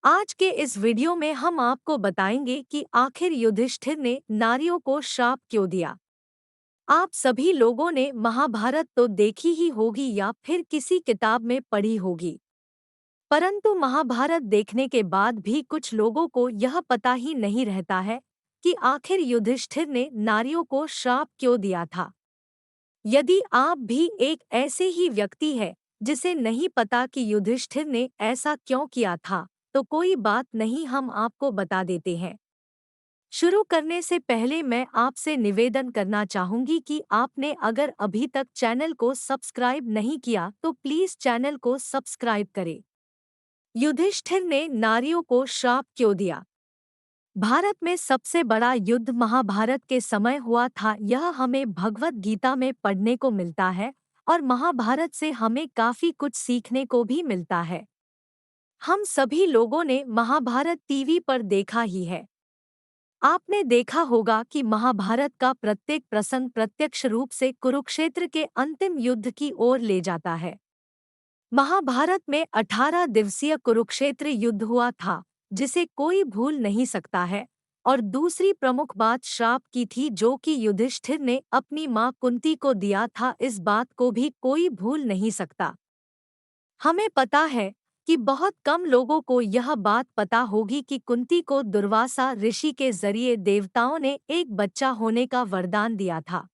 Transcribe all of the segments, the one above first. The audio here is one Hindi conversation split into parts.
आज के इस वीडियो में हम आपको बताएंगे कि आखिर युधिष्ठिर ने नारियों को श्राप क्यों दिया। आप सभी लोगों ने महाभारत तो देखी ही होगी या फिर किसी किताब में पढ़ी होगी, परंतु महाभारत देखने के बाद भी कुछ लोगों को यह पता ही नहीं रहता है कि आखिर युधिष्ठिर ने नारियों को श्राप क्यों दिया था। यदि आप भी एक ऐसे ही व्यक्ति है जिसे नहीं पता कि युधिष्ठिर ने ऐसा क्यों किया था, तो कोई बात नहीं, हम आपको बता देते हैं। शुरू करने से पहले मैं आपसे निवेदन करना चाहूंगी कि आपने अगर अभी तक चैनल को सब्सक्राइब नहीं किया तो प्लीज चैनल को सब्सक्राइब करें। युधिष्ठिर ने नारियों को श्राप क्यों दिया? भारत में सबसे बड़ा युद्ध महाभारत के समय हुआ था, यह हमें भगवत गीता में पढ़ने को मिलता है और महाभारत से हमें काफी कुछ सीखने को भी मिलता है। हम सभी लोगों ने महाभारत टीवी पर देखा ही है। आपने देखा होगा कि महाभारत का प्रत्येक प्रसंग प्रत्यक्ष रूप से कुरुक्षेत्र के अंतिम युद्ध की ओर ले जाता है। महाभारत में 18 दिवसीय कुरुक्षेत्र युद्ध हुआ था, जिसे कोई भूल नहीं सकता है। और दूसरी प्रमुख बात श्राप की थी, जो कि युधिष्ठिर ने अपनी मां कुंती को दिया था, इस बात को भी कोई भूल नहीं सकता। हमें पता है कि बहुत कम लोगों को यह बात पता होगी कि कुंती को दुर्वासा ऋषि के जरिए देवताओं ने एक बच्चा होने का वरदान दिया था।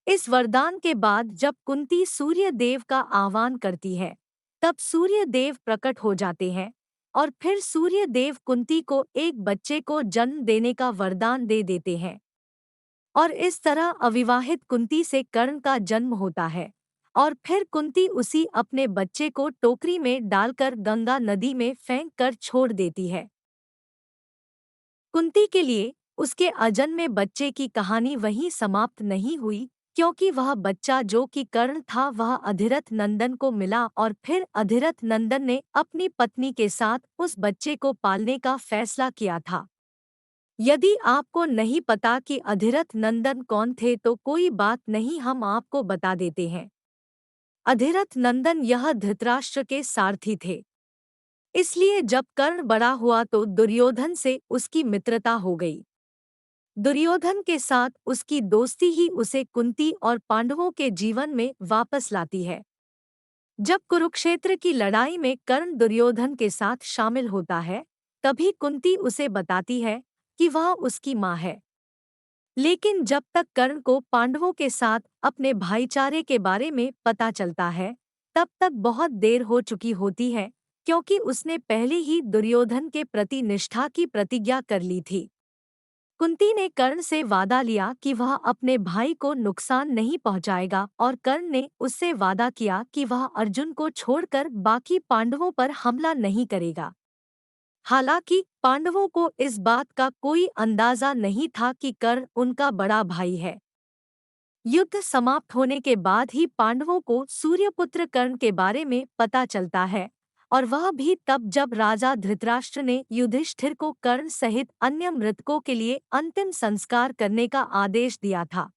इस वरदान के बाद जब कुंती सूर्य देव का आह्वान करती है, तब सूर्य देव प्रकट हो जाते हैं और फिर सूर्य देव कुंती को एक बच्चे को जन्म देने का वरदान दे देते हैं। और इस तरह अविवाहित कुंती से कर्ण का जन्म होता है और फिर कुंती उसी अपने बच्चे को टोकरी में डालकर गंगा नदी में फेंक कर छोड़ देती है। कुंती के लिए उसके अजन्मे बच्चे की कहानी वहीं समाप्त नहीं हुई, क्योंकि वह बच्चा जो कि कर्ण था वह अधिरथ नंदन को मिला और फिर अधिरथ नंदन ने अपनी पत्नी के साथ उस बच्चे को पालने का फैसला किया था। यदि आपको नहीं पता कि अधिरथ नंदन कौन थे तो कोई बात नहीं, हम आपको बता देते हैं। अधिरथ नंदन यह धृतराष्ट्र के सारथी थे। इसलिए जब कर्ण बड़ा हुआ तो दुर्योधन से उसकी मित्रता हो गई। दुर्योधन के साथ उसकी दोस्ती ही उसे कुंती और पांडवों के जीवन में वापस लाती है। जब कुरुक्षेत्र की लड़ाई में कर्ण दुर्योधन के साथ शामिल होता है, तभी कुंती उसे बताती है कि वह उसकी माँ है। लेकिन जब तक कर्ण को पांडवों के साथ अपने भाईचारे के बारे में पता चलता है, तब तक बहुत देर हो चुकी होती है, क्योंकि उसने पहले ही दुर्योधन के प्रति निष्ठा की प्रतिज्ञा कर ली थी। कुंती ने कर्ण से वादा लिया कि वह अपने भाई को नुकसान नहीं पहुंचाएगा और कर्ण ने उससे वादा किया कि वह अर्जुन को छोड़कर बाकी पांडवों पर हमला नहीं करेगा। हालांकि पांडवों को इस बात का कोई अंदाजा नहीं था कि कर्ण उनका बड़ा भाई है। युद्ध समाप्त होने के बाद ही पांडवों को सूर्यपुत्र कर्ण के बारे में पता चलता है, और वह भी तब जब राजा धृतराष्ट्र ने युधिष्ठिर को कर्ण सहित अन्य मृतकों के लिए अंतिम संस्कार करने का आदेश दिया था।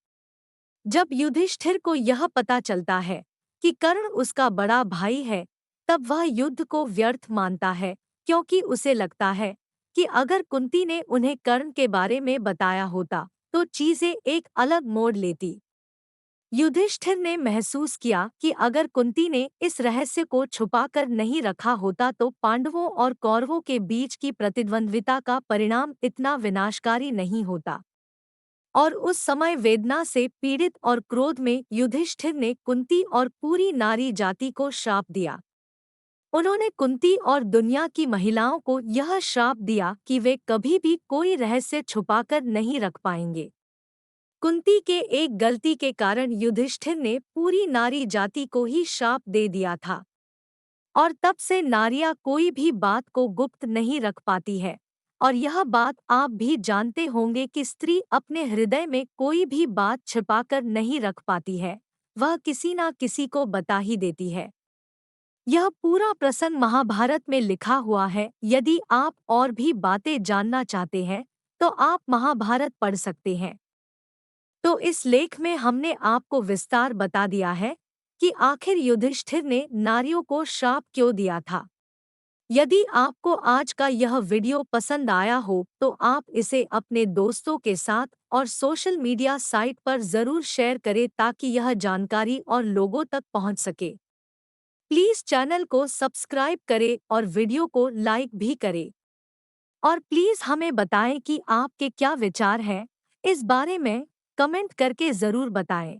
जब युधिष्ठिर को यह पता चलता है कि कर्ण उसका बड़ा भाई है, तब वह युद्ध को व्यर्थ मानता है, क्योंकि उसे लगता है कि अगर कुंती ने उन्हें कर्ण के बारे में बताया होता तो चीजें एक अलग मोड़ लेती। युधिष्ठिर ने महसूस किया कि अगर कुंती ने इस रहस्य को छुपाकर नहीं रखा होता तो पांडवों और कौरवों के बीच की प्रतिद्वंद्विता का परिणाम इतना विनाशकारी नहीं होता। और उस समय वेदना से पीड़ित और क्रोध में युधिष्ठिर ने कुंती और पूरी नारी जाति को श्राप दिया। उन्होंने कुंती और दुनिया की महिलाओं को यह श्राप दिया कि वे कभी भी कोई रहस्य छुपाकर नहीं रख पाएंगे। कुंती के एक गलती के कारण युधिष्ठिर ने पूरी नारी जाति को ही श्राप दे दिया था, और तब से नारियां कोई भी बात को गुप्त नहीं रख पाती है। और यह बात आप भी जानते होंगे कि स्त्री अपने हृदय में कोई भी बात छिपाकर नहीं रख पाती है, वह किसी ना किसी को बता ही देती है। यह पूरा प्रसंग महाभारत में लिखा हुआ है। यदि आप और भी बातें जानना चाहते हैं तो आप महाभारत पढ़ सकते हैं। तो इस लेख में हमने आपको विस्तार बता दिया है कि आखिर युधिष्ठिर ने नारियों को श्राप क्यों दिया था। यदि आपको आज का यह वीडियो पसंद आया हो तो आप इसे अपने दोस्तों के साथ और सोशल मीडिया साइट पर ज़रूर शेयर करें ताकि यह जानकारी और लोगों तक पहुंच सके। प्लीज़ चैनल को सब्सक्राइब करें और वीडियो को लाइक भी करें। और प्लीज़ हमें बताएं कि आपके क्या विचार हैं इस बारे में, कमेंट करके ज़रूर बताएं।